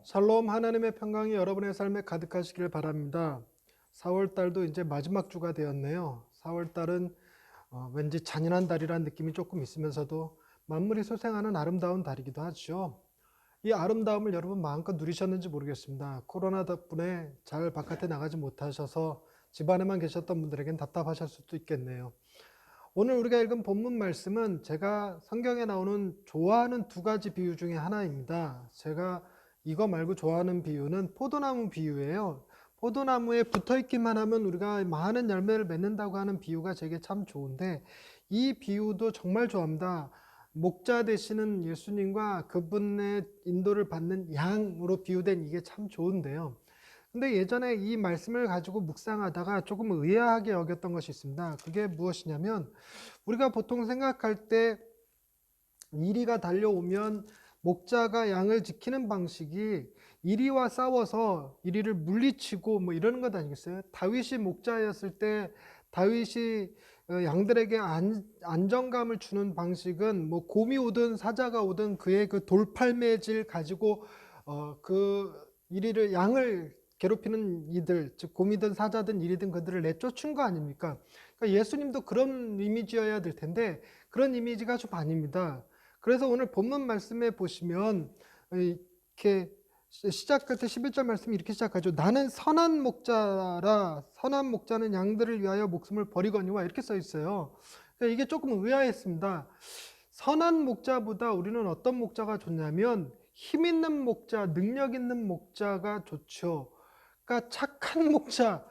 샬롬, 하나님의 평강이 여러분의 삶에 가득하시길 바랍니다. 4월 달도 이제 마지막 주가 되었네요. 4월 달은 왠지 잔인한 달이라는 느낌이 조금 있으면서도 만물이 소생하는 아름다운 달이기도 하죠. 이 아름다움을 여러분 마음껏 누리셨는지 모르겠습니다. 코로나 덕분에 잘 바깥에 나가지 못하셔서 집 안에만 계셨던 분들에겐 답답하실 수도 있겠네요. 오늘 우리가 읽은 본문 말씀은 제가 성경에 나오는 좋아하는 두 가지 비유 중에 하나입니다. 제가 이거 말고 좋아하는 비유는 포도나무 비유예요. 포도나무에 붙어 있기만 하면 우리가 많은 열매를 맺는다고 하는 비유가 제게 참 좋은데 이 비유도 정말 좋아합니다. 목자 되시는 예수님과 그분의 인도를 받는 양으로 비유된 이게 참 좋은데요. 근데 예전에 이 말씀을 가지고 묵상하다가 조금 의아하게 여겼던 것이 있습니다. 그게 무엇이냐면 우리가 보통 생각할 때 이리가 달려오면 목자가 양을 지키는 방식이 이리와 싸워서 이리를 물리치고 뭐 이러는 것 아니겠어요? 다윗이 목자였을 때 다윗이 양들에게 안정감을 주는 방식은 뭐 곰이 오든 사자가 오든 그의 그 돌팔매질 가지고 그 이리를 양을 괴롭히는 이들, 즉 곰이든 사자든 이리든 그들을 내쫓은 거 아닙니까? 그러니까 예수님도 그런 이미지여야 될 텐데 그런 이미지가 좀 아닙니다. 그래서 오늘 본문 말씀에 보시면 이렇게 시작할 때 11절 말씀이 이렇게 시작하죠. 나는 선한 목자라 선한 목자는 양들을 위하여 목숨을 버리거니와 이렇게 써 있어요. 그러니까 이게 조금 의아했습니다. 선한 목자보다 우리는 어떤 목자가 좋냐면 힘 있는 목자, 능력 있는 목자가 좋죠. 그러니까 착한 목자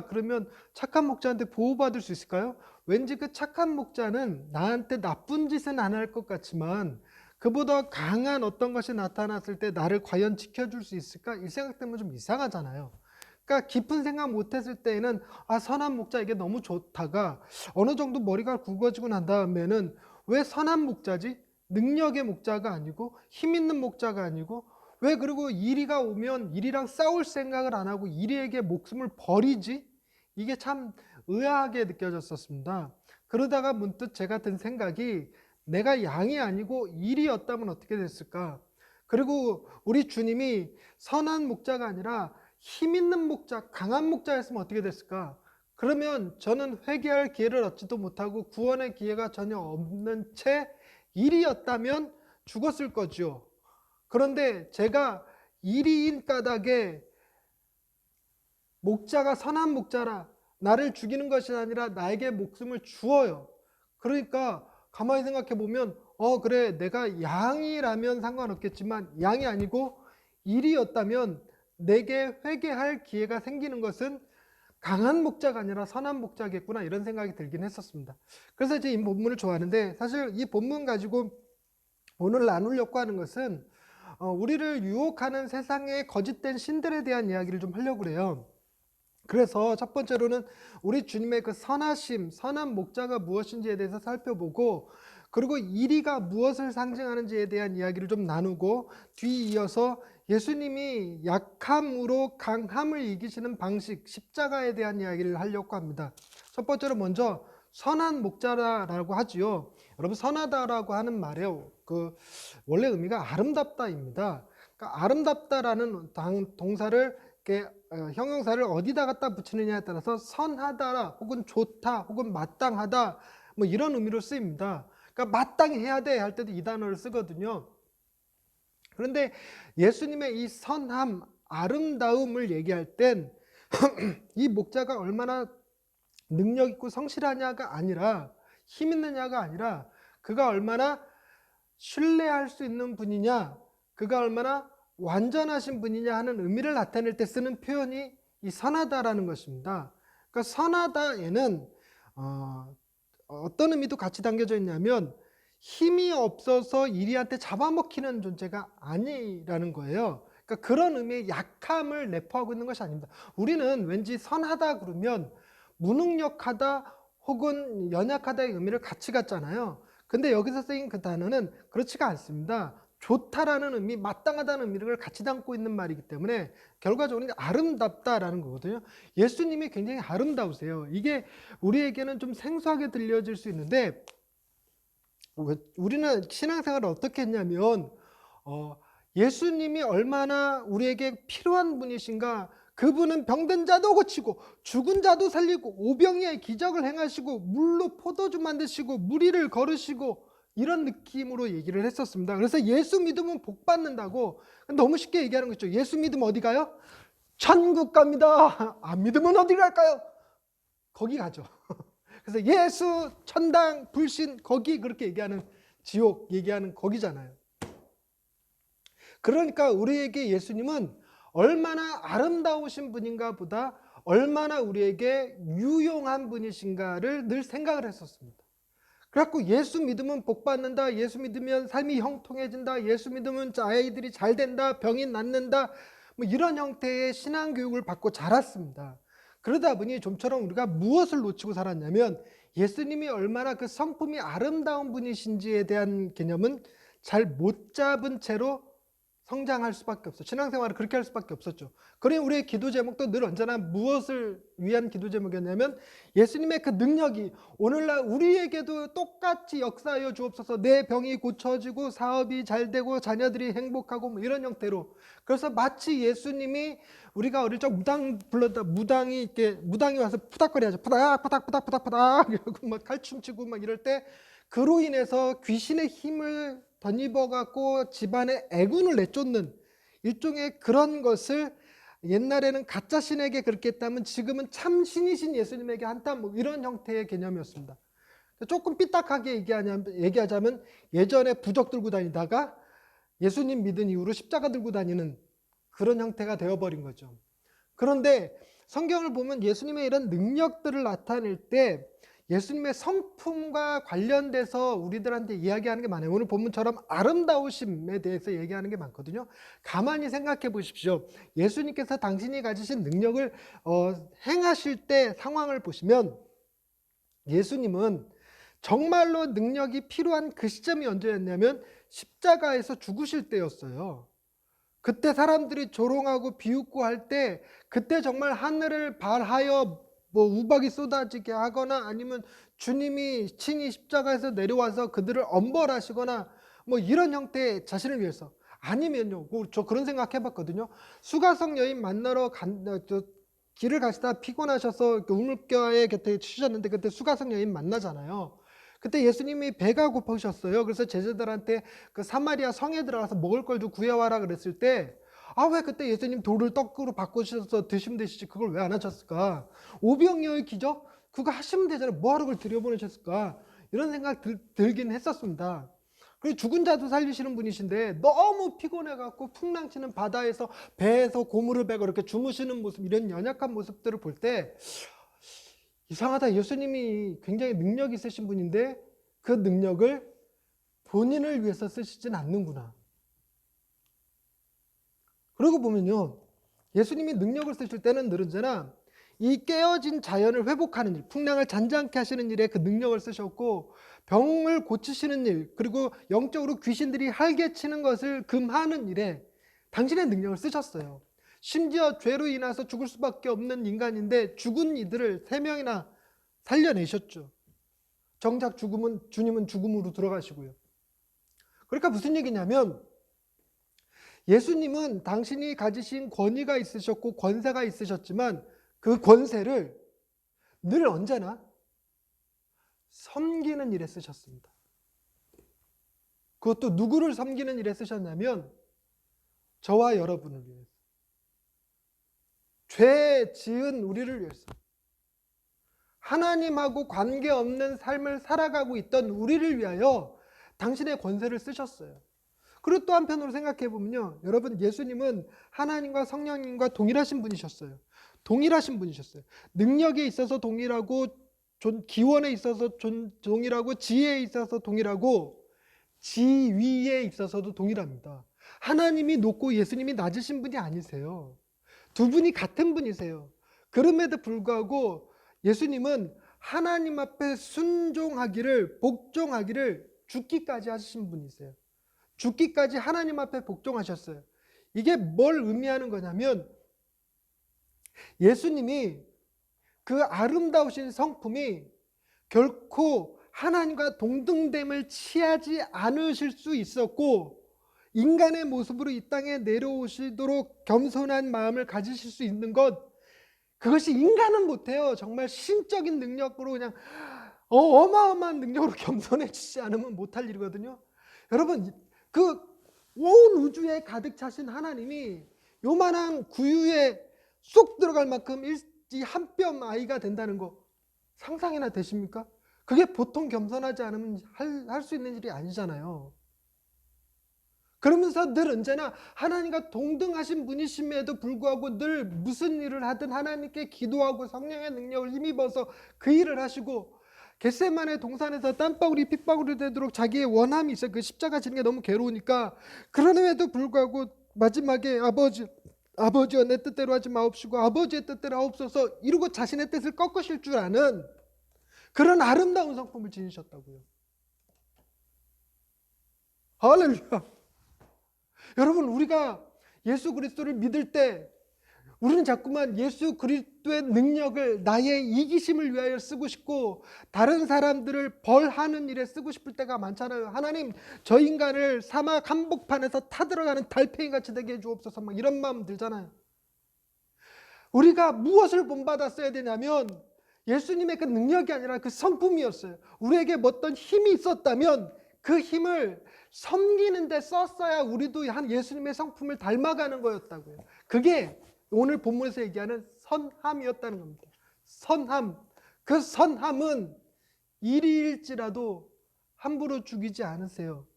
그러면 착한 목자한테 보호받을 수 있을까요? 왠지 그 착한 목자는 나한테 나쁜 짓은 안 할 것 같지만 그보다 강한 어떤 것이 나타났을 때 나를 과연 지켜줄 수 있을까? 이 생각 때문에 좀 이상하잖아요. 그러니까 깊은 생각 못했을 때에는 선한 목자 이게 너무 좋다가 어느 정도 머리가 굵어지고 난 다음에는 왜 선한 목자지? 능력의 목자가 아니고 힘 있는 목자가 아니고 왜 그리고 이리가 오면 이리랑 싸울 생각을 안 하고 이리에게 목숨을 버리지? 이게 참 의아하게 느껴졌었습니다. 그러다가 문득 제가 든 생각이 내가 양이 아니고 이리였다면 어떻게 됐을까? 그리고 우리 주님이 선한 목자가 아니라 힘 있는 목자, 강한 목자였으면 어떻게 됐을까? 그러면 저는 회개할 기회를 얻지도 못하고 구원의 기회가 전혀 없는 채 일이었다면 죽었을 거죠. 그런데 제가 일이인 까닭에 목자가 선한 목자라 나를 죽이는 것이 아니라 나에게 목숨을 주어요. 그러니까 가만히 생각해 보면 그래 내가 양이라면 상관없겠지만 양이 아니고 일이었다면 내게 회개할 기회가 생기는 것은 강한 목자가 아니라 선한 목자겠구나 이런 생각이 들긴 했었습니다. 그래서 이제 이 본문을 좋아하는데 사실 이 본문 가지고 오늘 나누려고 하는 것은 우리를 유혹하는 세상의 거짓된 신들에 대한 이야기를 좀 하려고 그래요. 그래서 첫 번째로는 우리 주님의 그 선하심, 선한 목자가 무엇인지에 대해서 살펴보고 그리고 이리가 무엇을 상징하는지에 대한 이야기를 좀 나누고 뒤이어서 예수님이 약함으로 강함을 이기시는 방식, 십자가에 대한 이야기를 하려고 합니다. 첫 번째로 먼저 선한 목자라고 하지요. 여러분 선하다라고 하는 말이요. 그 원래 의미가 아름답다입니다. 그러니까 아름답다라는 동사를 이렇게 형용사를 어디다 갖다 붙이느냐에 따라서 선하다 혹은 좋다 혹은 마땅하다 뭐 이런 의미로 쓰입니다. 그러니까 마땅히 해야 돼 할 때도 이 단어를 쓰거든요. 그런데 예수님의 이 선함, 아름다움을 얘기할 땐 이 목자가 얼마나 능력 있고 성실하냐가 아니라 힘 있느냐가 아니라 그가 얼마나 신뢰할 수 있는 분이냐, 그가 얼마나 완전하신 분이냐 하는 의미를 나타낼 때 쓰는 표현이 이 선하다라는 것입니다. 그러니까 선하다에는 어떤 의미도 같이 담겨져 있냐면 힘이 없어서 이리한테 잡아먹히는 존재가 아니라는 거예요. 그러니까 그런 의미의 약함을 내포하고 있는 것이 아닙니다. 우리는 왠지 선하다 그러면 무능력하다 혹은 연약하다의 의미를 같이 갖잖아요. 근데 여기서 쓰인 그 단어는 그렇지가 않습니다. 좋다라는 의미, 마땅하다는 의미를 같이 담고 있는 말이기 때문에 결과적으로 아름답다라는 거거든요. 예수님이 굉장히 아름다우세요. 이게 우리에게는 좀 생소하게 들려질 수 있는데 우리는 신앙생활을 어떻게 했냐면 예수님이 얼마나 우리에게 필요한 분이신가. 그분은 병든 자도 고치고 죽은 자도 살리고 오병이의 기적을 행하시고 물로 포도주 만드시고 무리를 걸으시고 이런 느낌으로 얘기를 했었습니다. 그래서 예수 믿으면 복 받는다고 너무 쉽게 얘기하는 거죠. 예수 믿으면 어디 가요? 천국 갑니다. 안 믿으면 어디 갈까요? 거기 가죠. 그래서 예수, 천당, 불신 거기 그렇게 얘기하는, 지옥 얘기하는 거기잖아요. 그러니까 우리에게 예수님은 얼마나 아름다우신 분인가 보다 얼마나 우리에게 유용한 분이신가를 늘 생각을 했었습니다. 그래갖고 예수 믿으면 복 받는다, 예수 믿으면 삶이 형통해진다, 예수 믿으면 아이들이 잘 된다, 병이 낫는다, 뭐 이런 형태의 신앙 교육을 받고 자랐습니다. 그러다 보니 좀처럼 우리가 무엇을 놓치고 살았냐면 예수님이 얼마나 그 성품이 아름다운 분이신지에 대한 개념은 잘 못 잡은 채로 성장할 수밖에 없어요. 신앙생활을 그렇게 할 수밖에 없었죠. 그러니 우리의 기도 제목도 늘 언제나 무엇을 위한 기도 제목이었냐면 예수님의 그 능력이 오늘날 우리에게도 똑같이 역사하여 주옵소서. 내 병이 고쳐지고 사업이 잘 되고 자녀들이 행복하고 뭐 이런 형태로. 그래서 마치 예수님이 우리가 어릴 적 무당 불렀다, 무당이 와서 푸닥거려야죠. 푸닥 이러고 막 칼춤치고 막 이럴 때 그로 인해서 귀신의 힘을 덧입어 갖고 집안에 애군을 내쫓는 일종의 그런 것을 옛날에는 가짜 신에게 그렇게 했다면 지금은 참 신이신 예수님에게 한다, 뭐 이런 형태의 개념이었습니다. 조금 삐딱하게 얘기하자면 예전에 부적 들고 다니다가 예수님 믿은 이후로 십자가 들고 다니는 그런 형태가 되어버린 거죠. 그런데 성경을 보면 예수님의 이런 능력들을 나타낼 때 예수님의 성품과 관련돼서 우리들한테 이야기하는 게 많아요. 오늘 본문처럼 아름다우심에 대해서 얘기하는 게 많거든요. 가만히 생각해 보십시오. 예수님께서 당신이 가지신 능력을 행하실 때 상황을 보시면 예수님은 정말로 능력이 필요한 그 시점이 언제였냐면 십자가에서 죽으실 때였어요. 그때 사람들이 조롱하고 비웃고 할 때 그때 정말 하늘을 발하여 뭐 우박이 쏟아지게 하거나 아니면 주님이 친히 십자가에서 내려와서 그들을 엄벌하시거나 뭐 이런 형태의 자신을 위해서, 아니면요, 저 그런 생각 해봤거든요. 수가성 여인 만나러 길을 가시다 피곤하셔서 우물가에 곁에 치셨는데 그때 수가성 여인 만나잖아요. 그때 예수님이 배가 고프셨어요. 그래서 제자들한테 그 사마리아 성에 들어가서 먹을 걸 좀 구해와라 그랬을 때, 왜 그때 예수님 돌을 떡으로 바꾸셔서 드시면 되시지 그걸 왜 안 하셨을까? 오병이어의 기적? 그거 하시면 되잖아요. 뭐하러 그걸 들여보내셨을까? 이런 생각 들긴 했었습니다. 그리고 죽은 자도 살리시는 분이신데 너무 피곤해갖고 풍랑치는 바다에서 배에서 고무를 베고 이렇게 주무시는 모습, 이런 연약한 모습들을 볼 때 이상하다. 예수님이 굉장히 능력 있으신 분인데 그 능력을 본인을 위해서 쓰시진 않는구나. 그러고 보면요, 예수님이 능력을 쓰실 때는 늘 언제나 이 깨어진 자연을 회복하는 일, 풍랑을 잔잔케 하시는 일에 그 능력을 쓰셨고, 병을 고치시는 일, 그리고 영적으로 귀신들이 활개치는 것을 금하는 일에 당신의 능력을 쓰셨어요. 심지어 죄로 인해서 죽을 수밖에 없는 인간인데 죽은 이들을 3명이나 살려내셨죠. 정작 주님은 죽음으로 들어가시고요. 그러니까 무슨 얘기냐면 예수님은 당신이 가지신 권위가 있으셨고 권세가 있으셨지만 그 권세를 늘 언제나 섬기는 일에 쓰셨습니다. 그것도 누구를 섬기는 일에 쓰셨냐면 저와 여러분을 위해서, 죄 지은 우리를 위해서, 하나님하고 관계없는 삶을 살아가고 있던 우리를 위하여 당신의 권세를 쓰셨어요. 그리고 또 한편으로 생각해 보면요, 여러분, 예수님은 하나님과 성령님과 동일하신 분이셨어요. 동일하신 분이셨어요. 능력에 있어서 동일하고, 기원에 있어서 동일하고, 지혜에 있어서 동일하고, 지위에 있어서도 동일합니다. 하나님이 높고 예수님이 낮으신 분이 아니세요. 두 분이 같은 분이세요. 그럼에도 불구하고 예수님은 하나님 앞에 순종하기를, 복종하기를 죽기까지 하신 분이세요. 죽기까지 하나님 앞에 복종하셨어요. 이게 뭘 의미하는 거냐면 예수님이 그 아름다우신 성품이 결코 하나님과 동등됨을 취하지 않으실 수 있었고, 인간의 모습으로 이 땅에 내려오시도록 겸손한 마음을 가지실 수 있는 것, 그것이 인간은 못해요. 정말 신적인 능력으로 그냥 어마어마한 능력으로 겸손해지지 않으면 못할 일이거든요. 여러분, 그 온 우주에 가득 차신 하나님이 요만한 구유에 쏙 들어갈 만큼 이 한 뼘 아이가 된다는 거 상상이나 되십니까? 그게 보통 겸손하지 않으면 할 수 있는 일이 아니잖아요. 그러면서 늘 언제나 하나님과 동등하신 분이심에도 불구하고 늘 무슨 일을 하든 하나님께 기도하고 성령의 능력을 힘입어서 그 일을 하시고, 겟세마네 동산에서 땀방울이 핏방울이 되도록 자기의 원함이 있어요. 그 십자가 지는 게 너무 괴로우니까. 그럼에도 불구하고 마지막에 아버지여 내 뜻대로 하지 마옵시고 아버지의 뜻대로 하옵소서 이러고 자신의 뜻을 꺾으실 줄 아는 그런 아름다운 성품을 지니셨다고요. 할렐루야. 여러분, 우리가 예수 그리스도를 믿을 때 우리는 자꾸만 예수 그리스도의 능력을 나의 이기심을 위하여 쓰고 싶고 다른 사람들을 벌하는 일에 쓰고 싶을 때가 많잖아요. 하나님, 저 인간을 사막 한복판에서 타들어가는 달팽이같이 되게 해주옵소서, 막 이런 마음 들잖아요. 우리가 무엇을 본받았어야 되냐면 예수님의 그 능력이 아니라 그 성품이었어요. 우리에게 어떤 힘이 있었다면 그 힘을 섬기는 데 썼어야 우리도 한 예수님의 성품을 닮아가는 거였다고요. 그게 오늘 본문에서 얘기하는 선함이었다는 겁니다. 선함. 그 선함은 일이일지라도 함부로 죽이지 않으세요.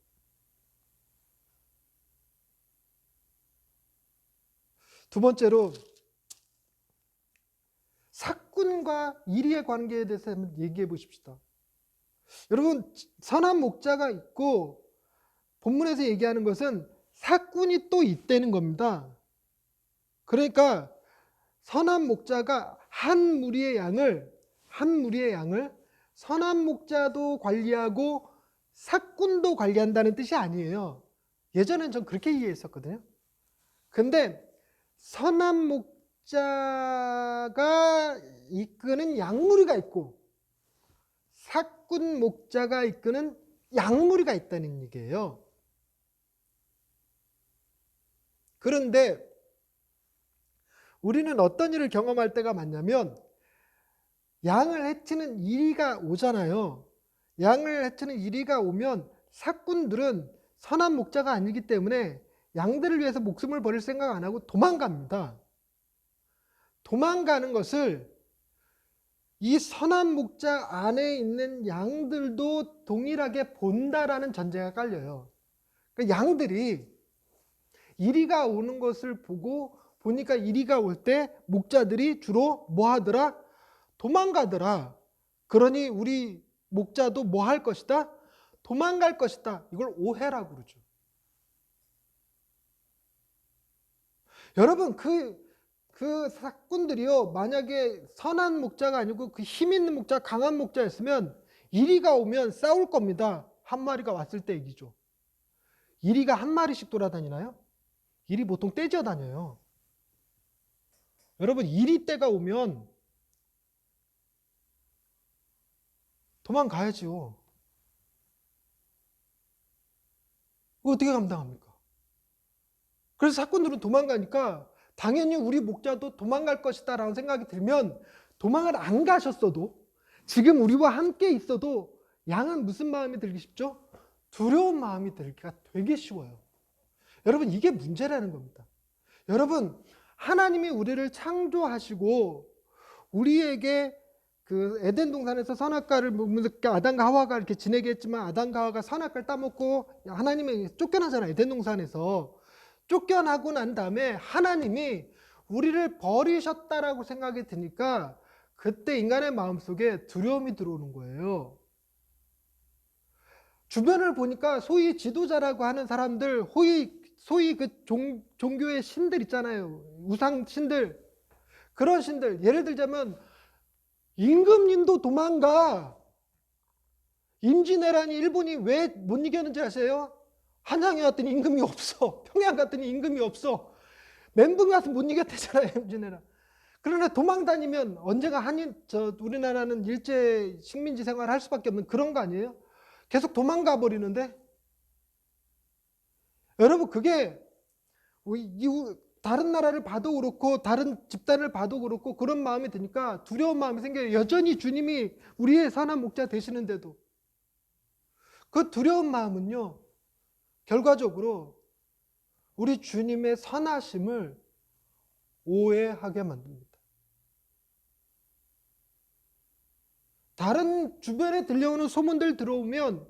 두 번째로 사꾼과 일의의 관계에 대해서 한번 얘기해 보십시다. 여러분, 선한 목자가 있고 본문에서 얘기하는 것은 사꾼이 또 있다는 겁니다. 그러니까 선한 목자가 한 무리의 양을 선한 목자도 관리하고 사꾼도 관리한다는 뜻이 아니에요. 예전엔 전 그렇게 이해했었거든요. 근데 선한 목자가 이끄는 양무리가 있고 사꾼 목자가 이끄는 양무리가 있다는 얘기예요. 그런데 우리는 어떤 일을 경험할 때가 많냐면 양을 해치는 이리가 오잖아요. 양을 해치는 이리가 오면 사꾼들은 선한 목자가 아니기 때문에 양들을 위해서 목숨을 버릴 생각 안 하고 도망갑니다. 도망가는 것을 이 선한 목자 안에 있는 양들도 동일하게 본다라는 전제가 깔려요. 그러니까 양들이 이리가 오는 것을 보니까 이리가 올 때 목자들이 주로 뭐 하더라? 도망가더라. 그러니 우리 목자도 뭐 할 것이다? 도망갈 것이다. 이걸 오해라고 그러죠. 여러분, 그 사꾼들이요, 만약에 선한 목자가 아니고 그 힘 있는 목자, 강한 목자였으면 이리가 오면 싸울 겁니다. 한 마리가 왔을 때 얘기죠. 이리가 한 마리씩 돌아다니나요? 이리 보통 떼지어 다녀요. 여러분, 이리 때가 오면 도망가야지요. 어떻게 감당합니까? 그래서 사꾼들은 도망가니까 당연히 우리 목자도 도망갈 것이다 라는 생각이 들면 도망을 안 가셨어도 지금 우리와 함께 있어도 양은 무슨 마음이 들기 쉽죠? 두려운 마음이 들기가 되게 쉬워요. 여러분, 이게 문제라는 겁니다. 여러분, 하나님이 우리를 창조하시고 우리에게 그 에덴 동산에서 선악과를 먹으면서 아담과 하와가 이렇게 지내게 했지만 아담과 하와가 선악과를 따먹고 하나님에게 쫓겨나잖아요. 에덴 동산에서 쫓겨나고 난 다음에 하나님이 우리를 버리셨다라고 생각이 드니까 그때 인간의 마음속에 두려움이 들어오는 거예요. 주변을 보니까 소위 지도자라고 하는 사람들, 소위 그 종교의 신들 있잖아요. 우상 신들. 그런 신들. 예를 들자면 임금님도 도망가. 임진왜란이 일본이 왜 못 이겼는지 아세요? 한양에 왔더니 임금이 없어. 평양 갔더니 임금이 없어. 멘붕 가서 못 이겼대잖아요, 임진왜란. 그러나 도망 다니면 언제가 우리나라는 일제 식민지 생활을 할 수밖에 없는 그런 거 아니에요? 계속 도망가 버리는데 여러분 그게 다른 나라를 봐도 그렇고 다른 집단을 봐도 그렇고 그런 마음이 드니까 두려운 마음이 생겨요. 여전히 주님이 우리의 선한 목자 되시는데도. 그 두려운 마음은요, 결과적으로 우리 주님의 선하심을 오해하게 만듭니다. 다른 주변에 들려오는 소문들 들어오면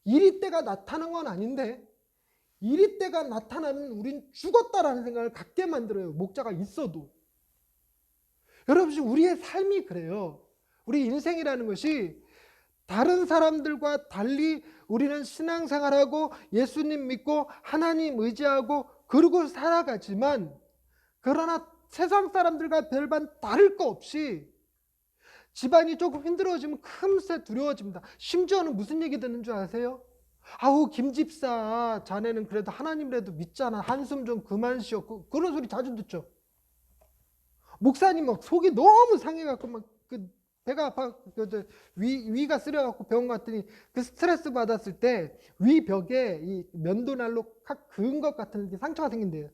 이리 때가 나타난 건 아닌데 이리 때가 나타나면 우린 죽었다라는 생각을 갖게 만들어요. 목자가 있어도. 여러분, 우리의 삶이 그래요. 우리 인생이라는 것이 다른 사람들과 달리 우리는 신앙생활하고 예수님 믿고 하나님 의지하고 그러고 살아가지만, 그러나 세상 사람들과 별반 다를 거 없이 집안이 조금 힘들어지면 금세 두려워집니다. 심지어는 무슨 얘기 듣는 줄 아세요? 아우, 김집사 자네는 그래도 하나님이라도 믿잖아, 한숨 좀 그만 쉬어. 그런 소리 자주 듣죠. 목사님 막 속이 너무 상해갖고 막 배가 아파, 위가 쓰려갖고 병원 갔더니 그 스트레스 받았을 때 위 벽에 이 면도날로 확 그은 것 같은 상처가 생긴대요.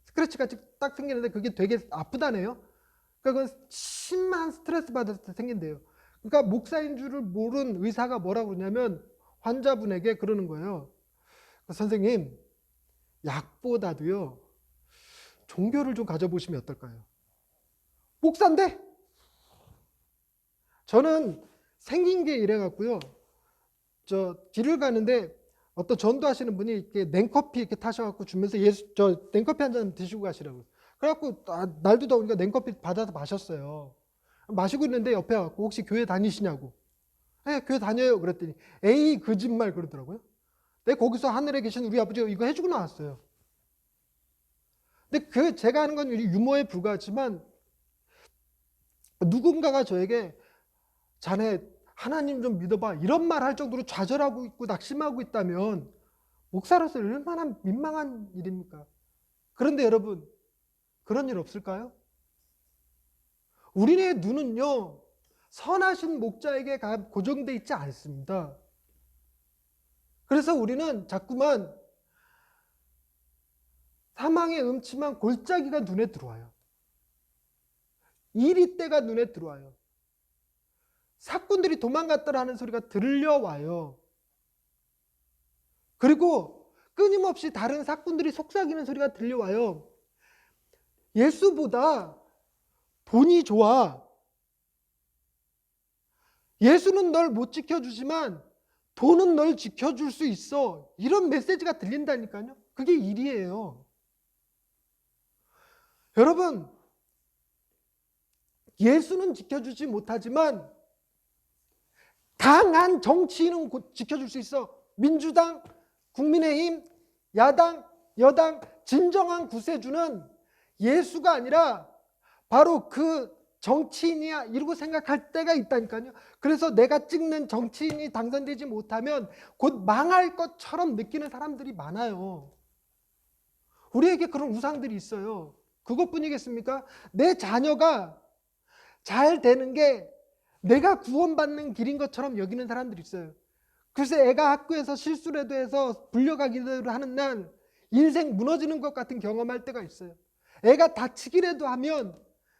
스크래치 같이 딱 생기는데 그게 되게 아프다네요. 그러니까 그건 심한 스트레스 받았을 때 생긴대요. 그러니까 목사인 줄을 모르는 의사가 뭐라고 그러냐면 환자분에게 그러는 거예요. 선생님, 약보다도요 종교를 좀 가져보시면 어떨까요? 목사인데? 저는 생긴 게 이래 갖고요, 저 길을 가는데 어떤 전도하시는 분이 이렇게 냉커피 이렇게 타셔갖고 주면서 저 냉커피 한 잔 드시고 가시라고. 그래갖고 날도 더우니까 냉커피 받아서 마셨어요. 마시고 있는데 옆에 와갖고 혹시 교회 다니시냐고. 네, 교회 다녀요. 그랬더니 에이 거짓말 그러더라고요. 네, 거기서 하늘에 계신 우리 아버지가 이거 해주고 나왔어요. 근데 제가 하는 건 유머에 불과하지만 누군가가 저에게 자네 하나님 좀 믿어봐 이런 말 할 정도로 좌절하고 있고 낙심하고 있다면 목사로서 얼마나 민망한 일입니까? 그런데 여러분, 그런 일 없을까요? 우리의 눈은요 선하신 목자에게 고정되어 있지 않습니다. 그래서 우리는 자꾸만 사망의 음침한 골짜기가 눈에 들어와요. 이리때가 눈에 들어와요. 사꾼들이 도망갔다라는 소리가 들려와요. 그리고 끊임없이 다른 사꾼들이 속삭이는 소리가 들려와요. 예수보다 돈이 좋아. 예수는 널 못 지켜주지만 돈은 널 지켜줄 수 있어. 이런 메시지가 들린다니까요. 그게 일이에요. 여러분, 예수는 지켜주지 못하지만 강한 정치인은 지켜줄 수 있어. 민주당, 국민의힘, 야당, 여당, 진정한 구세주는 예수가 아니라 바로 그 정치인이야 이러고 생각할 때가 있다니까요. 그래서 내가 찍는 정치인이 당선되지 못하면 곧 망할 것처럼 느끼는 사람들이 많아요. 우리에게 그런 우상들이 있어요. 그것뿐이겠습니까? 내 자녀가 잘 되는 게 내가 구원받는 길인 것처럼 여기는 사람들이 있어요. 글쎄 애가 학교에서 실수라도 해서 불려가기도 하는 날 인생 무너지는 것 같은 경험할 때가 있어요. 애가 다치기라도 하면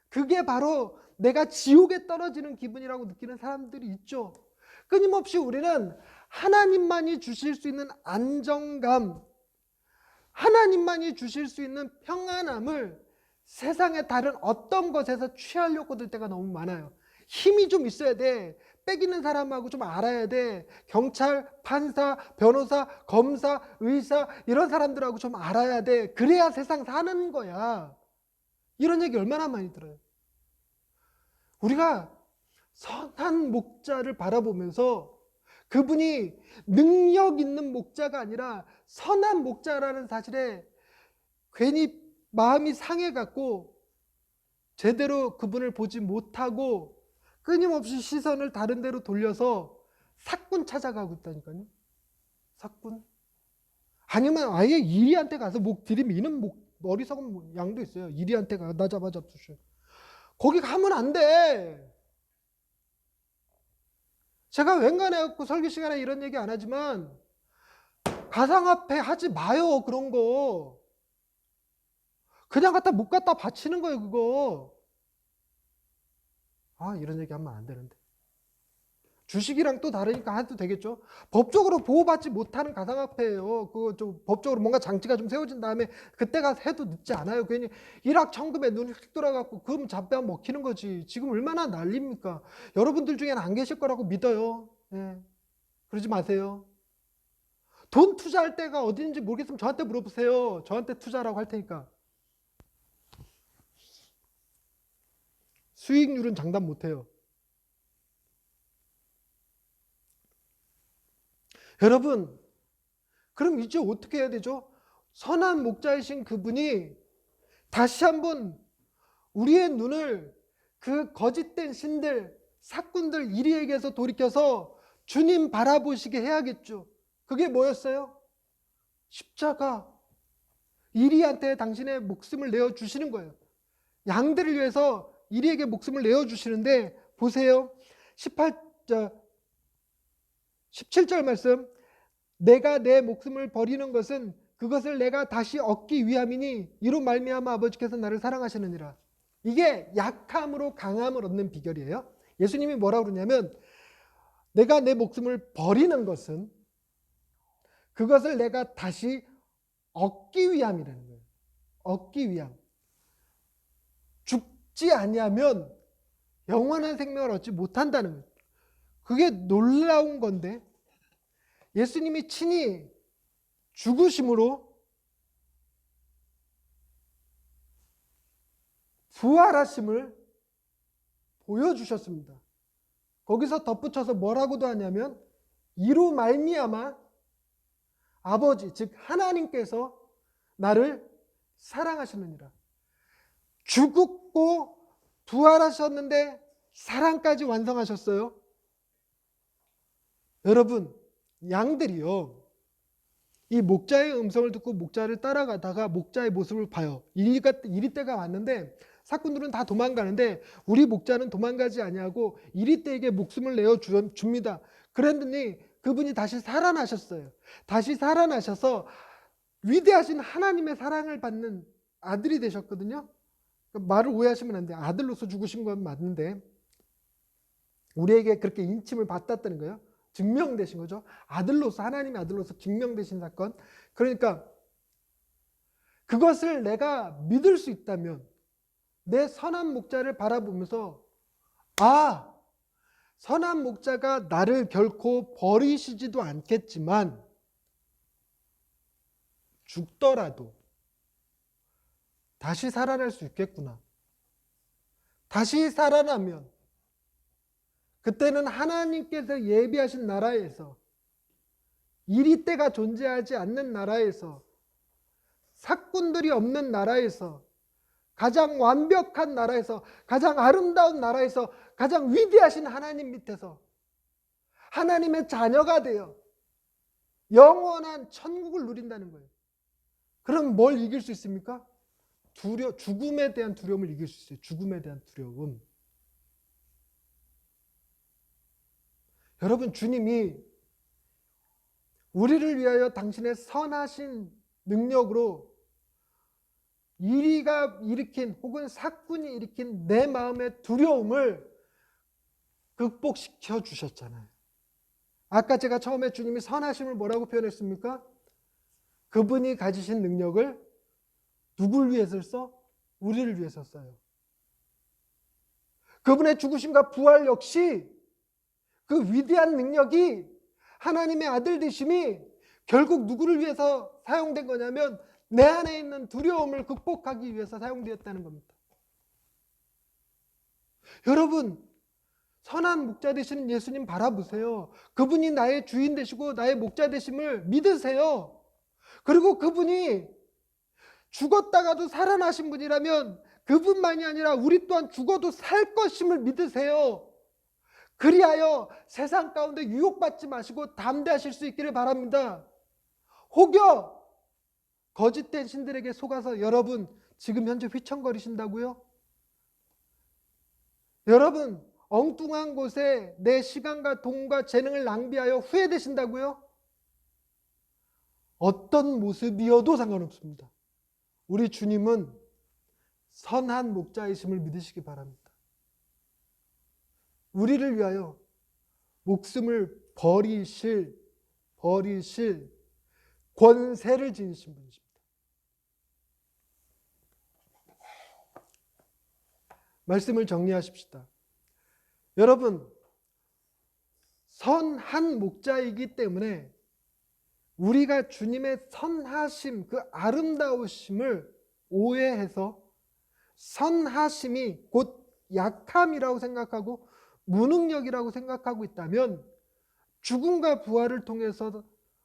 그게 바로 내가 지옥에 떨어지는 기분이라고 느끼는 사람들이 있죠. 끊임없이 우리는 하나님만이 주실 수 있는 안정감, 하나님만이 주실 수 있는 평안함을 세상의 다른 어떤 것에서 취하려고 들 때가 너무 많아요. 힘이 좀 있어야 돼. 빼기는 사람하고 좀 알아야 돼. 경찰, 판사, 변호사, 검사, 의사 이런 사람들하고 좀 알아야 돼. 그래야 세상 사는 거야. 이런 얘기 얼마나 많이 들어요. 우리가 선한 목자를 바라보면서 그분이 능력 있는 목자가 아니라 선한 목자라는 사실에 괜히 마음이 상해갖고 제대로 그분을 보지 못하고 끊임없이 시선을 다른 데로 돌려서 사꾼 찾아가고 있다니까요. 사꾼. 아니면 아예 이리한테 가서 목 들이미는 어리석은 양도 있어요. 이리한테 가, 나 잡아주셔. 거기 가면 안 돼. 제가 웬간해갖고 설교 시간에 이런 얘기 안 하지만 가상화폐 하지 마요. 그런 거. 그냥 못 갖다 바치는 거예요, 그거. 이런 얘기 하면 안 되는데. 주식이랑 또 다르니까 해도 되겠죠. 법적으로 보호받지 못하는 가상화폐예요. 그거 좀 법적으로 뭔가 장치가 좀 세워진 다음에 그때가 해도 늦지 않아요. 괜히 일확천금에 눈이 휙 돌아갖고 금 잡배만 먹히는 거지. 지금 얼마나 난립니까? 여러분들 중에는 안 계실 거라고 믿어요. 예. 그러지 마세요. 돈 투자할 때가 어디인지 모르겠으면 저한테 물어보세요. 저한테 투자라고 할 테니까. 수익률은 장담 못해요. 여러분, 그럼 이제 어떻게 해야 되죠? 선한 목자이신 그분이 다시 한번 우리의 눈을 그 거짓된 신들, 사꾼들 이리에게서 돌이켜서 주님 바라보시게 해야겠죠. 그게 뭐였어요? 십자가. 이리한테 당신의 목숨을 내어주시는 거예요. 양들을 위해서 이리에게 목숨을 내어주시는데 보세요. 17절 말씀. 내가 내 목숨을 버리는 것은 그것을 내가 다시 얻기 위함이니 이로 말미암아 아버지께서 나를 사랑하시느니라. 이게 약함으로 강함을 얻는 비결이에요. 예수님이 뭐라고 그러냐면 내가 내 목숨을 버리는 것은 그것을 내가 다시 얻기 위함이라는 거예요. 얻기 위함. 죽지 아니하면 영원한 생명을 얻지 못한다는 거예요. 그게 놀라운 건데 예수님이 친히 죽으심으로 부활하심을 보여주셨습니다. 거기서 덧붙여서 뭐라고도 하냐면 이로 말미암아 아버지 즉 하나님께서 나를 사랑하시느니라. 죽고 부활하셨는데 사랑까지 완성하셨어요. 여러분, 양들이요, 이 목자의 음성을 듣고 목자를 따라가다가 목자의 모습을 봐요. 이리때가 왔는데 사꾼들은 다 도망가는데 우리 목자는 도망가지 아니하고 이리때에게 목숨을 내어 줍니다. 그랬더니 그분이 다시 살아나셨어요. 다시 살아나셔서 위대하신 하나님의 사랑을 받는 아들이 되셨거든요. 말을 오해하시면 안 돼요. 아들로서 죽으신 건 맞는데 우리에게 그렇게 인침을 받았다는 거예요. 증명되신 거죠. 아들로서, 하나님의 아들로서 증명되신 사건. 그러니까 그것을 내가 믿을 수 있다면 내 선한 목자를 바라보면서 선한 목자가 나를 결코 버리시지도 않겠지만 죽더라도 다시 살아날 수 있겠구나. 다시 살아나면 그때는 하나님께서 예비하신 나라에서, 이리때가 존재하지 않는 나라에서, 사꾼들이 없는 나라에서, 가장 완벽한 나라에서, 가장 아름다운 나라에서, 가장 위대하신 하나님 밑에서 하나님의 자녀가 되어 영원한 천국을 누린다는 거예요. 그럼 뭘 이길 수 있습니까? 죽음에 대한 두려움을 이길 수 있어요. 죽음에 대한 두려움. 여러분, 주님이 우리를 위하여 당신의 선하신 능력으로 이리가 일으킨 혹은 사꾼이 일으킨 내 마음의 두려움을 극복시켜 주셨잖아요. 아까 제가 처음에 주님이 선하심을 뭐라고 표현했습니까? 그분이 가지신 능력을 누굴 위해서 써? 우리를 위해서 써요. 그분의 죽으심과 부활 역시 그 위대한 능력이, 하나님의 아들 되심이 결국 누구를 위해서 사용된 거냐면 내 안에 있는 두려움을 극복하기 위해서 사용되었다는 겁니다. 여러분, 선한 목자 되시는 예수님 바라보세요. 그분이 나의 주인 되시고 나의 목자 되심을 믿으세요. 그리고 그분이 죽었다가도 살아나신 분이라면 그분만이 아니라 우리 또한 죽어도 살 것임을 믿으세요. 그리하여 세상 가운데 유혹받지 마시고 담대하실 수 있기를 바랍니다. 혹여 거짓된 신들에게 속아서 여러분 지금 현재 휘청거리신다고요? 여러분 엉뚱한 곳에 내 시간과 돈과 재능을 낭비하여 후회되신다고요? 어떤 모습이어도 상관없습니다. 우리 주님은 선한 목자이심을 믿으시기 바랍니다. 우리를 위하여 목숨을 버리실 권세를 지니신 분이십니다. 말씀을 정리하십시다. 여러분, 선한 목자이기 때문에 우리가 주님의 선하심, 그 아름다우심을 오해해서 선하심이 곧 약함이라고 생각하고 무능력이라고 생각하고 있다면 죽음과 부활을 통해서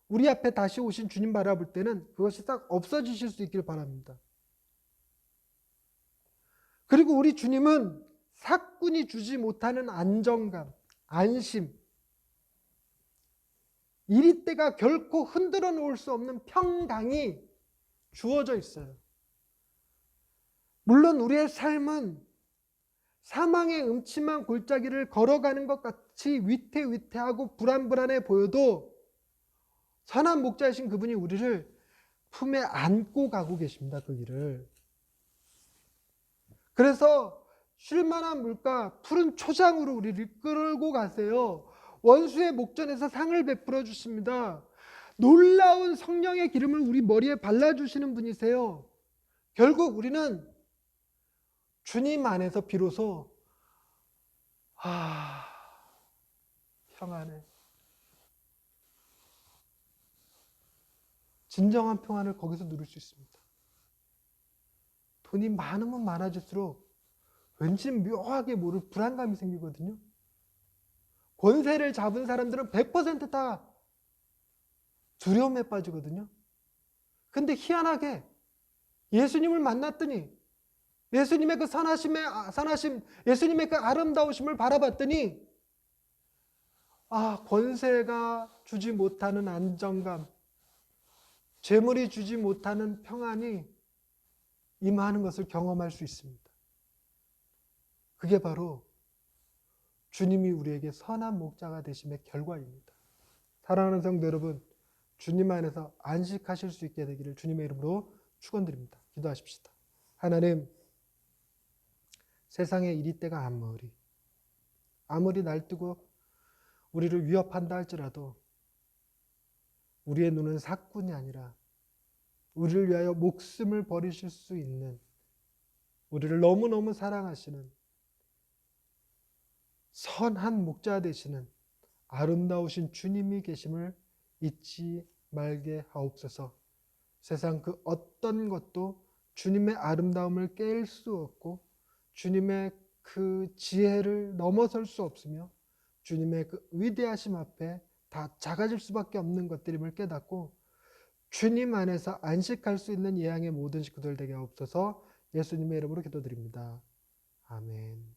우리 앞에 다시 오신 주님 바라볼 때는 그것이 싹 없어지실 수 있길 바랍니다. 그리고 우리 주님은 사꾼이 주지 못하는 안정감, 안심, 이리때가 결코 흔들어 놓을 수 없는 평강이 주어져 있어요. 물론 우리의 삶은 사망의 음침한 골짜기를 걸어가는 것 같이 위태위태하고 불안불안해 보여도 선한 목자이신 그분이 우리를 품에 안고 가고 계십니다. 그 길을. 그래서 쉴만한 물가 푸른 초장으로 우리를 끌고 가세요. 원수의 목전에서 상을 베풀어 주십니다. 놀라운 성령의 기름을 우리 머리에 발라주시는 분이세요. 결국 우리는 주님 안에서 비로소 평안해. 진정한 평안을 거기서 누릴 수 있습니다. 돈이 많으면 많아질수록 왠지 묘하게 모를 불안감이 생기거든요. 권세를 잡은 사람들은 100% 다 두려움에 빠지거든요. 근데 희한하게 예수님을 만났더니 예수님의 그 선하심, 예수님의 그 아름다우심을 바라봤더니 권세가 주지 못하는 안정감, 재물이 주지 못하는 평안이 임하는 것을 경험할 수 있습니다. 그게 바로 주님이 우리에게 선한 목자가 되심의 결과입니다. 사랑하는 성도 여러분, 주님 안에서 안식하실 수 있게 되기를 주님의 이름으로 축원드립니다. 기도하십시다. 하나님, 세상의 이리때가 아무리 날뛰고 우리를 위협한다 할지라도 우리의 눈은 사꾼이 아니라 우리를 위하여 목숨을 버리실 수 있는, 우리를 너무너무 사랑하시는 선한 목자 되시는 아름다우신 주님이 계심을 잊지 말게 하옵소서. 세상 그 어떤 것도 주님의 아름다움을 깰 수 없고 주님의 그 지혜를 넘어설 수 없으며 주님의 그 위대하심 앞에 다 작아질 수밖에 없는 것들임을 깨닫고 주님 안에서 안식할 수 있는 예양의 모든 식구들 되게 하옵소서. 예수님의 이름으로 기도드립니다. 아멘.